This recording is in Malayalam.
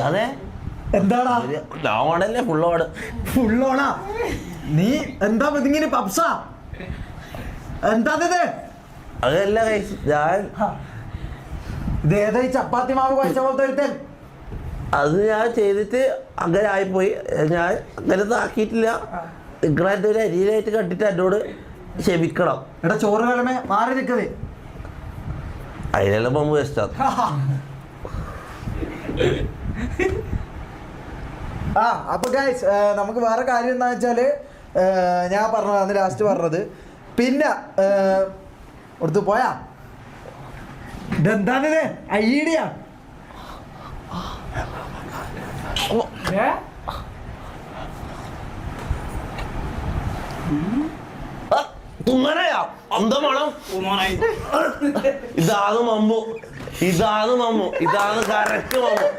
അതെ എന്താടാ ലോണല്ലേ ഫുള്ളോണാ നീ എന്താ ഇതിങ്ങനെ പപ്സാ എന്താ അതല്ല ഞാൻ ഇതേതാ ഈ ചപ്പാത്തി മാവ് കഴിച്ച പോലത്തെ ഒരുത്തൻ അത് ഞാൻ ചെയ്തിട്ട് അങ്ങനെ ആയിപ്പോയി ഞാൻ അങ്ങനെ ആക്കിയിട്ടില്ല നിങ്ങളെൻ്റെ ഒരു അരിയിലായിട്ട് കണ്ടിട്ട് എന്നോട് ക്ഷമിക്കണം എടാ ചോറ് കളമേ മാറി നിൽക്കതേ അതിനെല്ലാം പമ്പ് വേസ്റ്റാ അപ്പൊ ഗൈസ് നമുക്ക് വേറെ കാര്യം എന്താ വെച്ചാല് ഞാൻ പറഞ്ഞത് അന്ന് ലാസ്റ്റ് പറഞ്ഞത് പിന്നെ എടുത്ത് പോയാ ഇതെന്താണിത് ഐഡിയ തുമ്മനയാ എന്താ മണം ഇതാണ് മമ്മു ഇതാണ് കറക്റ്റ് മമ്മു